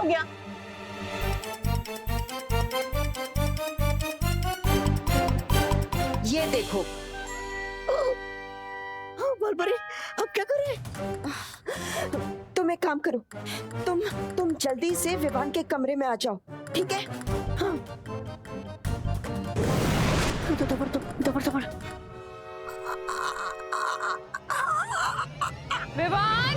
हो गया? ये देखो। बलबरी, अब क्या करें? तुम एक काम करो, तुम जल्दी से विवान के कमरे में आ जाओ, ठीक है? हाँ। दबर दबर दबर। विवान!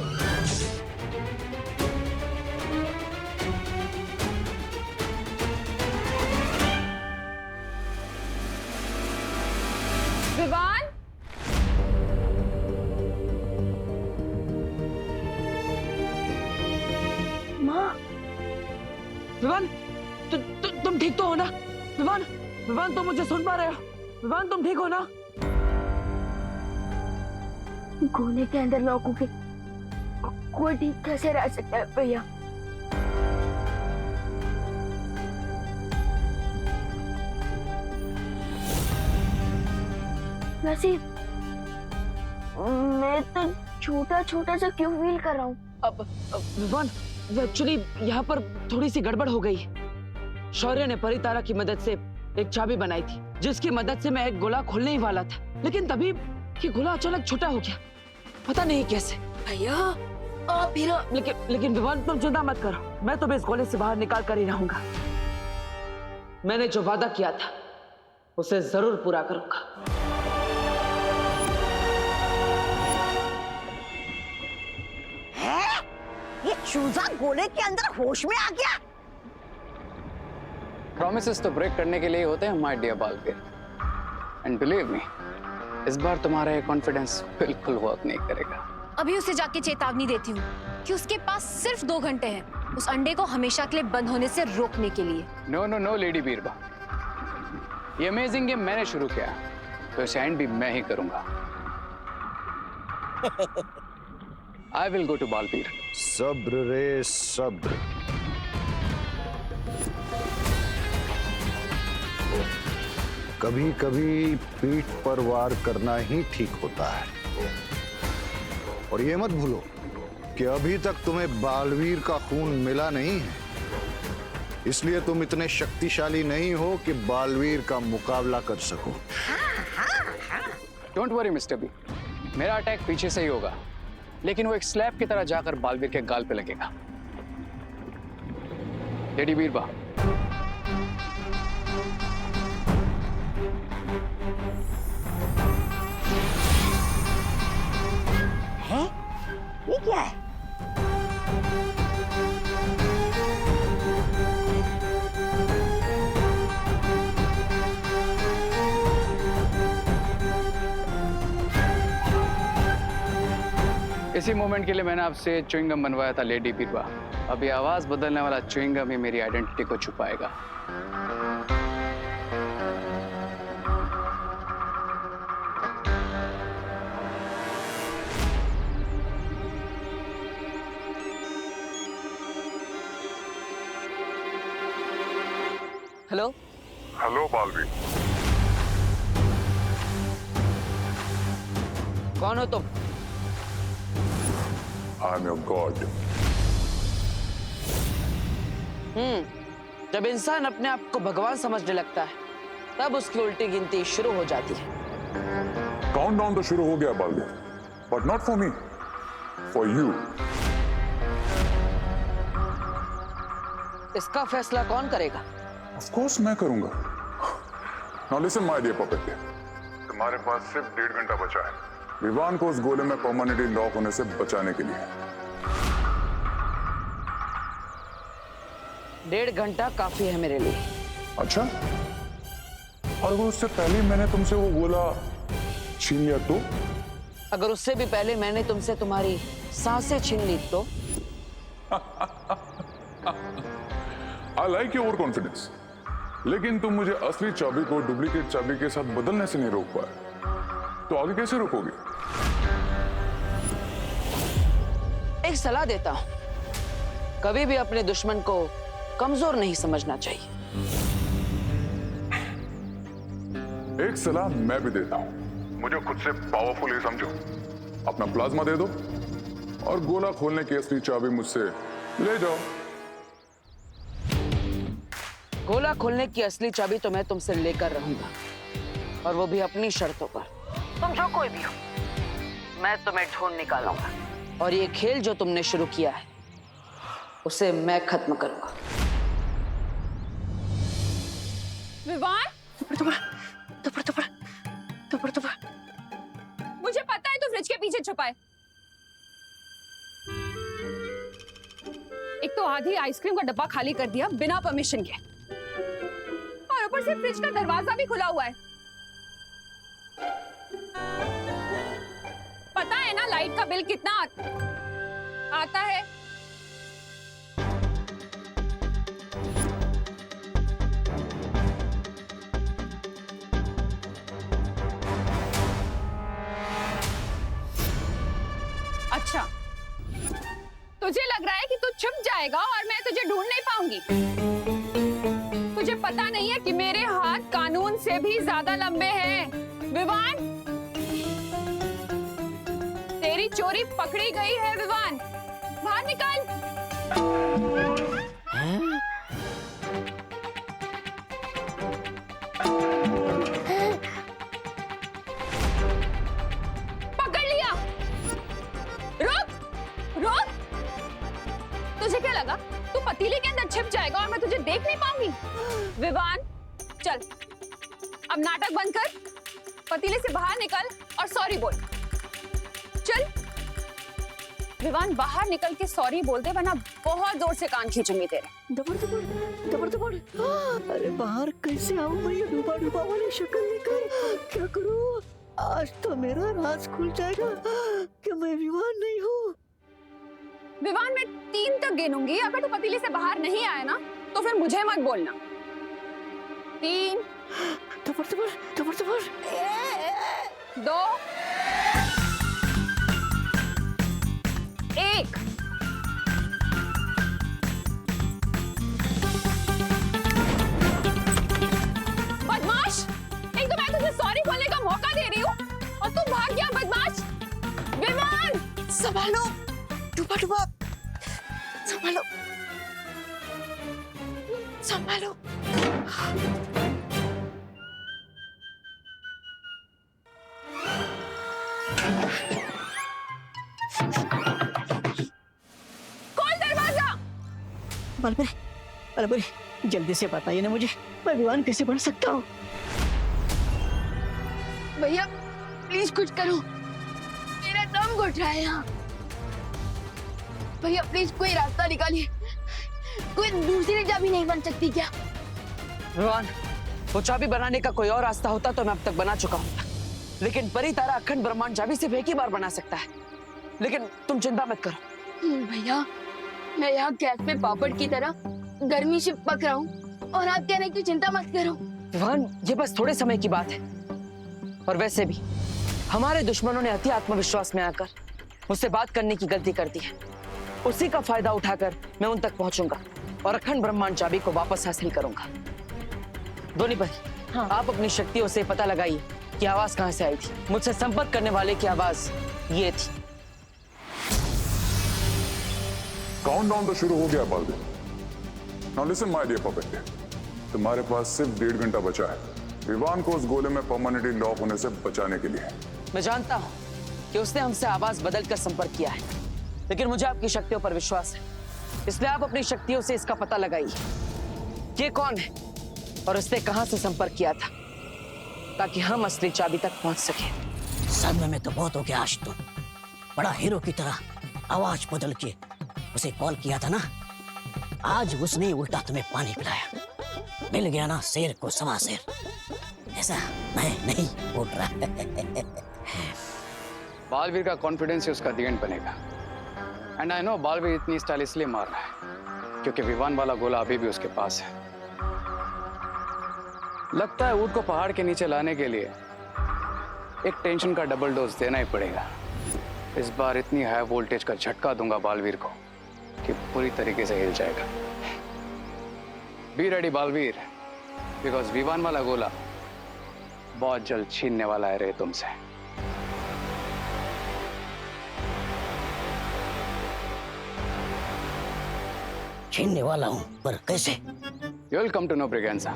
विवान! माँ, विवान, तुम ठीक तो हो ना? विवान, विवान, तुम मुझे सुन पा रहे हो? विवान, तुम ठीक हो ना? गोले के अंदर लॉक हो गए, कोई ठीक कैसे रह सकता है भैया? वैसे मैं तो छोटा छोटा सा क्यों फील कर रहा हूँ? अब विवान, एक्चुअली यहाँ पर थोड़ी सी गड़बड़ हो गई। शौर्य ने परितारा की मदद से एक चाबी बनाई थी, जिसकी मदद से मैं एक गोला खोलने ही वाला था, लेकिन तभी ये गोला अचानक छोटा हो गया, पता नहीं कैसे। भैया आप फिर लेकिन विवान, तुम चिंता मत करो, मैं तुम्हें इस गोले से बाहर निकाल कर ही रहूंगा। मैंने जो वादा किया था उसे जरूर पूरा करूंगा। है? ये चूजा गोले के अंदर होश में आ गया? प्रॉमिसेस तो ब्रेक करने के लिए होते हैं my dear Baalveer, and believe me, इस बार तुम्हारा ये कॉन्फिडेंस बिल्कुल वर्क नहीं करेगा। अभी उसे जाके चेतावनी देती हूँ कि उसके पास सिर्फ 2 घंटे हैं उस अंडे को हमेशा के लिए बंद होने से रोकने के लिए। नो नो नो लेडी बीरबा, ये अमेजिंग गेम मैंने शुरू किया, तो इसे एंड भी मैं ही करूंगा। I will go to Baalveer. सब्र रे सब्र। कभी कभी पीठ पर वार करना ही ठीक होता है। और ये मत भूलो कि अभी तक तुम्हें बालवीर का खून मिला नहीं है, इसलिए तुम इतने शक्तिशाली नहीं हो कि बालवीर का मुकाबला कर सको। डोंट वरी मिस्टर बी, मेरा अटैक पीछे से ही होगा, लेकिन वो एक स्लैब की तरह जाकर बालवीर के गाल पे लगेगा। लेडी बीरबा, है? ये क्या है? इसी मोमेंट के लिए मैंने आपसे च्युइंगम बनवाया था लेडी बीरबा। अभी आवाज बदलने वाला च्युइंगम ही मेरी आइडेंटिटी को छुपाएगा। हेलो हेलो बालवीर, कौन हो तुम? I am your God. जब इंसान अपने आप को भगवान समझने लगता है, तब उसकी उल्टी गिनती शुरू हो जाती है। काउंटडाउन तो शुरू हो गया Baalveer, but not for me, for you. इसका फैसला कौन करेगा? ऑफ कोर्स मैं करूंगा। Now listen my dear puppet, तुम्हारे पास सिर्फ 1.5 घंटा बचा है विवान को उस गोले में परमानेंटली लॉक होने से बचाने के लिए। 1.5 घंटा काफी है मेरे लिए। अच्छा, और अगर उससे पहले मैंने तुमसे वो गोला छीन लिया तो? अगर उससे भी पहले मैंने तुमसे तुम्हारी सांसें छीन ली तो? आई लाइक योर कॉन्फिडेंस, लेकिन तुम मुझे असली चाबी को डुप्लीकेट चाबी के साथ बदलने से नहीं रोक पाए, तो आगे कैसे रोकोगे? एक सलाह देता हूं, कभी भी अपने दुश्मन को कमजोर नहीं समझना चाहिए। एक सलाह मैं भी देता हूं, मुझे खुद से पावरफुल ही समझो। अपना प्लाज्मा दे दो और गोला खोलने की असली चाबी मुझसे ले जाओ। गोला खोलने की असली चाबी तो मैं तुमसे लेकर रहूंगा, और वो भी अपनी शर्तों पर। तुम जो कोई भी हो, मैं तुम्हें ढूंढ निकालूंगा, और ये खेल जो तुमने शुरू किया है उसे मैं खत्म करूंगा। विवान, मुझे पता है तू फ्रिज के पीछे छुपा है। एक तो आधी आइसक्रीम का डब्बा खाली कर दिया बिना परमिशन के, और ऊपर से फ्रिज का दरवाजा भी खुला हुआ है। पता है ना लाइट का बिल कितना आता है? अच्छा, तुझे लग रहा है कि तू छुप जाएगा और मैं तुझे ढूंढ नहीं पाऊंगी। तुझे पता नहीं है कि मेरे हाथ कानून से भी ज्यादा लंबे हैं। विवान, तेरी चोरी पकड़ी गई है। विवान, बाहर निकल। पकड़ लिया। रुक, रुक। तुझे क्या लगा तू पतीले के अंदर छिप जाएगा और मैं तुझे देख नहीं पाऊंगी? विवान, चल अब नाटक बंद कर, पतीले से बाहर निकल और सॉरी बोल। चल विवान, बाहर निकल के सॉरी बोल दे, वरना बहुत जोर से कान खींचूंगी तेरे। दबड़। अरे बाहर कैसे आऊं मैं? ये डूबा वाली शक्ल लेकर क्या करूं? आज तो मेरा राज खुल जाएगा कि मैं विवान नहीं हूँ। विवान, मैं 3 तक गिनूंगी, अगर तू पतीले से बाहर नहीं आया ना तो फिर मुझे मत बोलना। 3, दबड़। 2, 1। बदमाश, एक तो मैं तुझे सॉरी बोलने का मौका दे रही हूँ और तू भाग गया। बदमाश। विवान, संभालो डूबा, संभालो। खोल दरवाजा। बलबरी, जल्दी से बताइए ना मुझे, मैं विवान कैसे बन सकता हूँ? भैया प्लीज कुछ करो, मेरा दम घुट रहा है यहाँ। भैया प्लीज कोई रास्ता निकालिए, कोई दूसरी चाबी नहीं बन सकती क्या? विवान, वो चाबी बनाने का कोई और रास्ता होता तो मैं अब तक बना चुका हूँ, लेकिन परी तारा अखंड ब्रह्मांड चाबी सिर्फ एक ही बार बना सकता है। लेकिन तुम चिंता मत करो। भैया, मैं यहाँ गैस पे पापड़ की तरह गर्मी से पक रहा हूँ और आप कह रहे हैं कि चिंता मत करो। विवान, ये बस थोड़े समय की बात है, और वैसे भी हमारे दुश्मनों ने अति आत्मविश्वास में आकर मुझसे बात करने की गलती कर दी है। उसी का फायदा उठाकर मैं उन तक पहुंचूंगा और अखंड ब्रह्मांड चाबी को वापस हासिल करूंगा। दोनी भाई, हाँ। आप अपनी शक्तियों से पता लगाइए कि आवाज कहां से आई थी। मुझसे संपर्क करने वाले की आवाज ये थी। काउंटडाउन तो शुरू हो गया Baalveer. Now listen my dear puppet, तुम्हारे पास सिर्फ 1.5 घंटा बचा है विवान को उस गोले में परमानेंटली लॉक होने से बचाने के लिए। मैं जानता हूं कि उसने हमसे आवाज बदलकर संपर्क किया है, लेकिन मुझे आपकी शक्तियों पर विश्वास है, इसलिए आप अपनी शक्तियों से इसका पता लगाइए ये कौन है और उसने कहां से संपर्क किया था, ताकि हम असली चाबी तक पहुंच सके। सदमे में तो बहुत हो गया आज तो। बड़ा हीरो की तरह आवाज बदल के उसे कॉल किया था ना, आज उसने उल्टा तुम्हें पानी पिलाया। मिल गया ना शेर को सवा शेर, ऐसा मैं नहीं बोल रहा। बालवीर का कॉन्फिडेंस ही उसका दी एंड बनेगा। एंड आई नो बालवीर इतनी स्टाइल इसलिए मार रहा है क्योंकि विवान वाला गोला अभी भी उसके पास है। लगता है ऊँट को पहाड़ के नीचे लाने के लिए एक टेंशन का डबल डोज देना ही पड़ेगा। इस बार इतनी हाई वोल्टेज का झटका दूंगा बालवीर को कि पूरी तरीके से हिल जाएगा। Be ready Baalveer, because Vivaan वाला गोला बहुत जल्द छीनने वाला है रे तुमसे। छीनने वाला हूं, पर कैसे? You will come to know Braganza.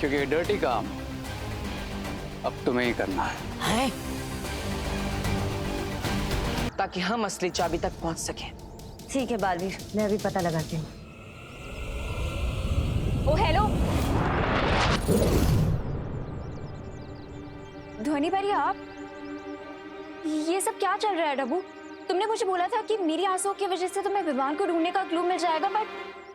क्योंकि ये डर्टी काम अब तुम्हें ही करना है। ताकि हम असली चाबी तक पहुंच सके। ठीक है बालवीर, मैं अभी पता लगाती हूँ। ओ हेलो, ध्वनि भैया, आप ये सब क्या चल रहा है? डब्बू, तुमने मुझे बोला था कि मेरी आंसुओं की वजह से तुम्हें विवान को ढूंढने का क्लू मिल जाएगा, बट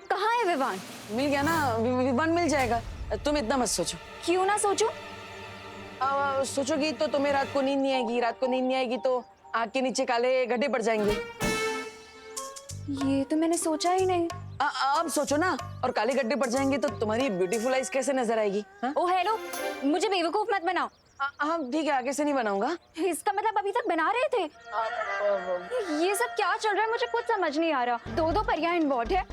कहाँ है विवान? मिल गया ना, विवान मिल जाएगा। तुम इतना मत सोचो। क्यों ना सोचूं? सोचोगी तो तुम्हें रात को नींद नहीं आएगी, रात को नींद नहीं आएगी तो आग के नीचे काले गड्ढे पड़ जाएंगे। ये तो मैंने सोचा ही नहीं। आप सोचो ना, और काले गड्ढे पड़ जाएंगे तो तुम्हारी ब्यूटीफुल आइज कैसे नजर आएगी? ओ हेलो, मुझे बेवकूफ मत बनाओ। हाँ ठीक है, आगे से नहीं बनाऊंगा। इसका मतलब अभी तक बना रहे थे? ये सब क्या चल रहा है, मुझे कुछ समझ नहीं आ रहा। दो परियां इन्वॉल्व है,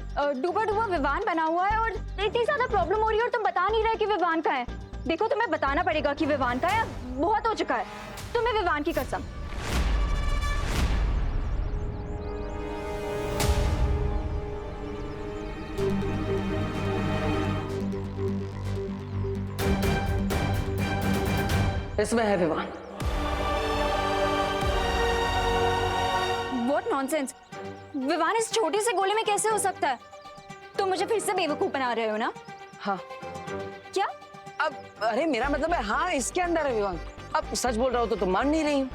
डूबा डूबा विवान बना हुआ है और इतनी ज्यादा प्रॉब्लम हो रही है और तुम बता नहीं रहे कि विवान का है। देखो, तुम्हें बताना पड़ेगा कि विवान का है, बहुत हो चुका है। तुम्हें विवान की कसम। इसमें है विवान। What nonsense! विवान इस छोटे से गोले में कैसे हो सकता है? तुम मुझे फिर से बेवकूफ बना रहे हो ना? हाँ। क्या? अब अरे मेरा मतलब है हाँ, इसके अंदर है विवान। अब सच बोल रहा हूँ तो तुम मान नहीं रही हो।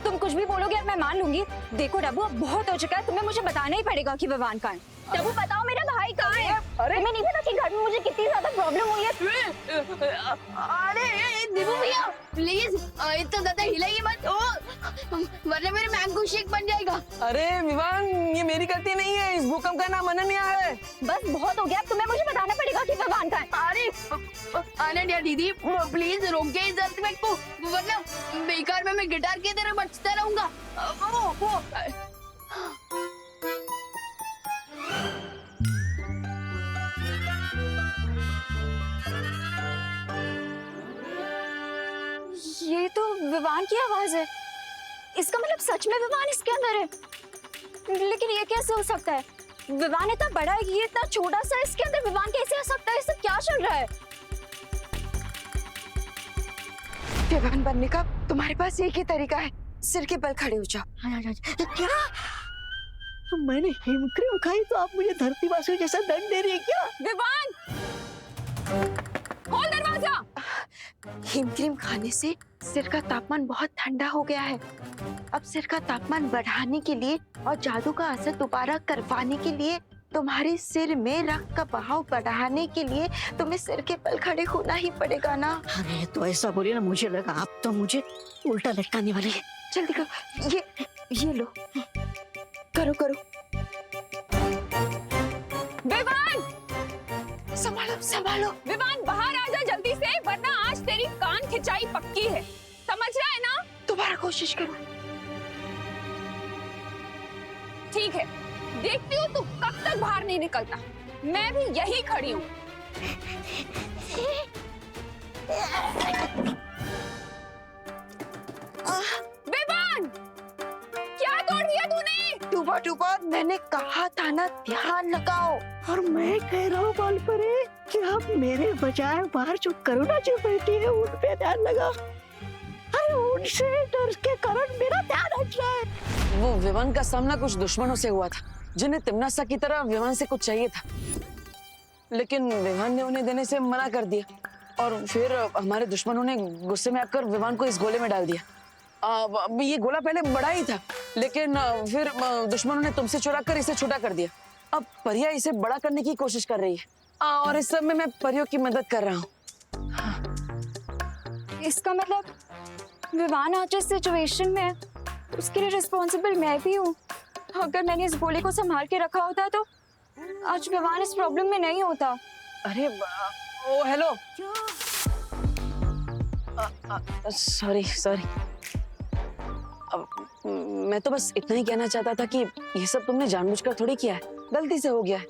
तुम कुछ भी बोलोगे और मैं मान लूंगी। देखो डब्बू, अब बहुत हो चुका है, तुम्हें मुझे बताना ही पड़ेगा कि विवान कहाँ है। डब्बू बताओ, मेरा भाई कहाँ है? अरे मैं नहीं पता कि घर में मुझे कितनी ज्यादा प्रॉब्लम हुई है। अरे दीपू भैया, प्लीज इतना ज्यादा हिलाइए मत, वरना मेरे मैंगो शेक बन जाएगा। अरे विवान, ये मेरी गलती नहीं है, इस भूकंप का नाम अनन्या है। बस बहुत हो गया, अब तुम्हें मुझे बताना पड़ेगा कि विवान कहाँ है। अरे अनन्या दीदी, प्लीज रोकिए इस अर्थक्वेक को, वरना बेकार में मैं गिटार की तरह बजता रहूंगा। ये तो विवान की आवाज है। इसका मतलब सच में विवान इसके अंदर है। लेकिन ये कैसे हो सकता है? विवान इतना बड़ा है, ये इतना छोटा सा, इसके अंदर विवान कैसे आ सकता है? ये सब क्या चल रहा है? विवान बनने का तुम्हारे पास एक ही तरीका है, सिर के बल खड़े हो जाओ। क्या? मैंने हिमक्रीम खाई तो आप मुझे धरती वासियों जैसा दंड दे रही है क्या? विवान, खोल दरवाजा। हिमक्रीम खाने से सिर का तापमान बहुत ठंडा हो गया है। अब सिर का तापमान बढ़ाने के लिए और जादू का असर दोबारा करवाने के लिए, तुम्हारे सिर में रक्त का बहाव बढ़ाने के लिए तुम्हें सिर के बल खड़े होना ही पड़ेगा ना। अरे तो ऐसा बोलिए ना, मुझे लगा आप तो मुझे उल्टा लटकाने वाली है। जल्दी करो, ये लो, करो करो। विवान, संभालो संभालो। विवान बाहर आ जा जल्दी से, वरना आज तेरी कान खिंचाई पक्की है। समझ रहा है ना? दोबारा कोशिश करो। ठीक है, देखती हूँ तू कब तक बाहर नहीं निकलता। मैं भी यही खड़ी हूँ। विवान, क्या तोड़ दिया तूने? डूबा डूबा, मैंने कहा था ना ध्यान लगाओ। और मैं कह रहा हूँ बाल परे कि आप मेरे बजाय बाहर जो करुणा जी बैठी है उन पे ध्यान लगा। अरे उनसे डर के कारण मेरा ध्यान हट रहा है। वो विवान का सामना कुछ दुश्मनों से हुआ था, जिन्हें तिम्नासा की तरह विवान से कुछ चाहिए था, लेकिन विवान ने उन्हें देने से मना कर दिया। और फिर हमारे दुश्मनों ने गुस्से में आकर विवान को इस गोले में डाल दिया। ये गोला पहले बड़ा ही था, लेकिन फिर दुश्मनों ने तुमसे चुरा कर इसे छोटा कर दिया। अब परिया इसे बड़ा करने की कोशिश कर रही है और इस सब में मैं परियों की मदद कर रहा हूँ। इसका मतलब विवान आज इस सिचुएशन में है, उसके लिए रिस्पॉन्सिबल मैं भी हूँ। अगर मैंने इस गोले को संभाल के रखा होता तो आज विवान इस प्रॉब्लम में नहीं होता। अरे ओ हेलो, सॉरी सॉरी। मैं तो बस इतना ही कहना चाहता था कि ये सब तुमने जानबूझकर थोड़ी किया है, गलती से हो गया है।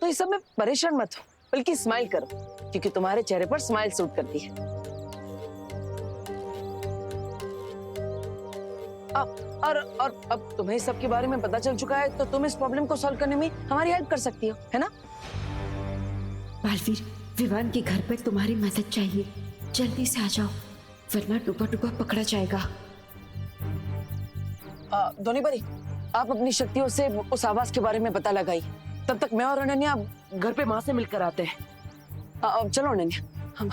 तो इस सब में परेशान मत हो, बल्कि स्माइल करो, क्योंकि तुम्हारे चेहरे पर स्माइल सूट करती है। और अब तुम्हें सब के बारे में पता चल चुका है, तो तुम इस प्रॉब्लम को सॉल्व करने में हमारी हेल्प कर सकती हो, है ना? बालवीर, विवान के घर पर तुम्हारी मदद चाहिए, जल्दी से आ जाओ वरना डूबा डूबा पकड़ा जाएगा। धोनी भाई, आप अपनी शक्तियों से उस आवाज के बारे में पता लगाई। तब तक मैं और अनन्या घर पे माँ से मिलकर आते हैं। अब चलो अनन्या, हम।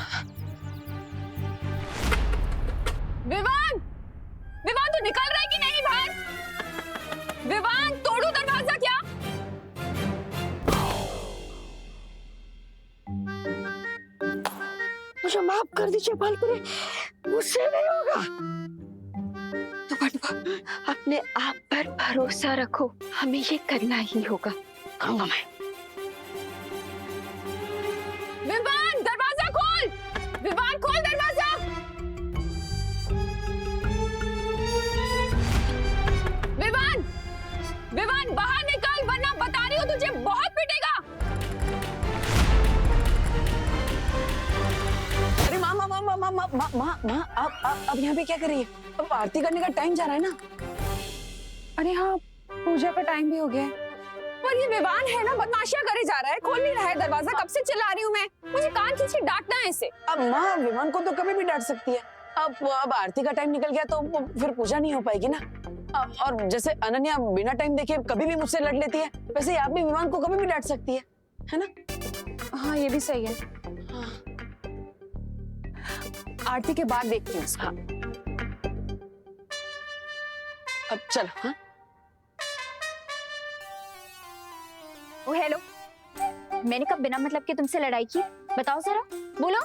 विवान, विवान तू निकल रहा है कि नहीं बाहर? विवान, तोड़ू दरवाजा क्या? मुझे माफ कर दीजिए बालपुरी, मुझसे नहीं होगा। डूबा डूबा, अपने आप पर भरोसा रखो, हमें ये करना ही होगा। कहूंगा मैं। विवान, दरवाजा खोल! विवान, खोल दरवाजा! विवान, विवान बाहर निकल, वरना बता रही हूँ तुझे बहुत पिटेगा। अरे माँ माँ माँ माँ माँ माँ माँ माँ माँ, अब यहाँ पे क्या कर रही है? अब आरती करने का टाइम जा रहा है ना। अरे हाँ, पूजा का टाइम भी हो गया है। पर ये विवान है ना, बदमाशियां करे जा रहा है, खोल नहीं रहा है दरवाजा। कब से चिल्ला रही हूँ मैं, मुझे कान खींच के डांटना है इसे। अब माँ, विमान को तो कभी भी डांट सकती है। अब आरती का टाइम निकल गया तो फिर पूजा नहीं हो पाएगी ना। और जैसे अनन्या बिना टाइम देखे कभी भी मुझसे लड़ लेती है, वैसे आप भी विमान को कभी भी डांट सकती है ना? हाँ, ये भी सही है। हाँ। आरती के बाद देखती हूँ उसका। अब चलो। हाँ, ओ हेलो, मैंने कब बिना मतलब के तुमसे लड़ाई की? बताओ जरा, बोलो।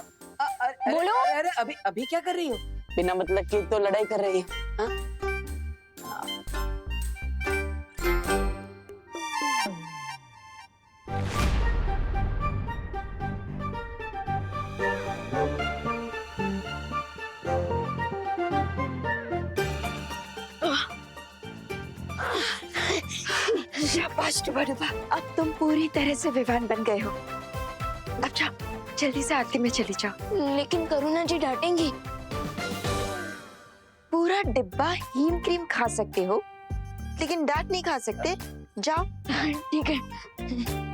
बोलो। अरे अभी क्या कर रही हो? बिना मतलब की तो लड़ाई कर रही हो। हाँ? शाबाश डूबा डूबा, अब तुम पूरी तरह से विवान बन गए हो। अब जाओ, जल्दी से आरती में चली जाओ। लेकिन करुणा जी डांटेंगी। पूरा डिब्बा हीम क्रीम खा सकते हो, लेकिन डांट नहीं खा सकते। जाओ। ठीक है।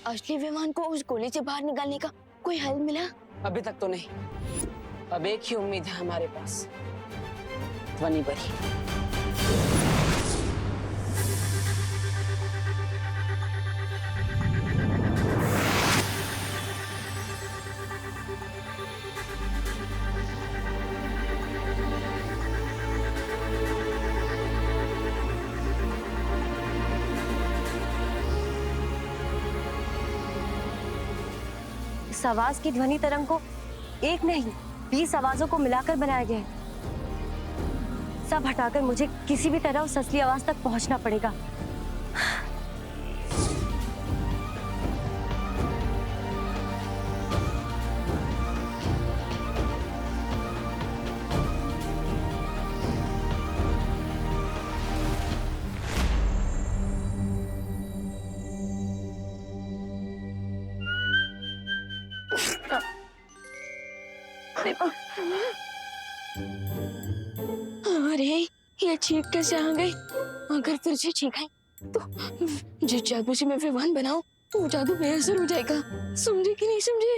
असली विमान को उस गोली से बाहर निकालने का कोई हल मिला? अभी तक तो नहीं। अब एक ही उम्मीद है हमारे पास, ध्वनि परी। इस आवाज की ध्वनि तरंग को एक नहीं 20 आवाजों को मिलाकर बनाया गया है। सब हटाकर मुझे किसी भी तरह उस असली आवाज तक पहुंचना पड़ेगा। अरे ये चीख कैसे आ गई? अगर फिर से चीखाई तो जिस जादू से मैं विवान बनाऊं वो जादू बेअसर हो जाएगा। समझे कि नहीं समझे?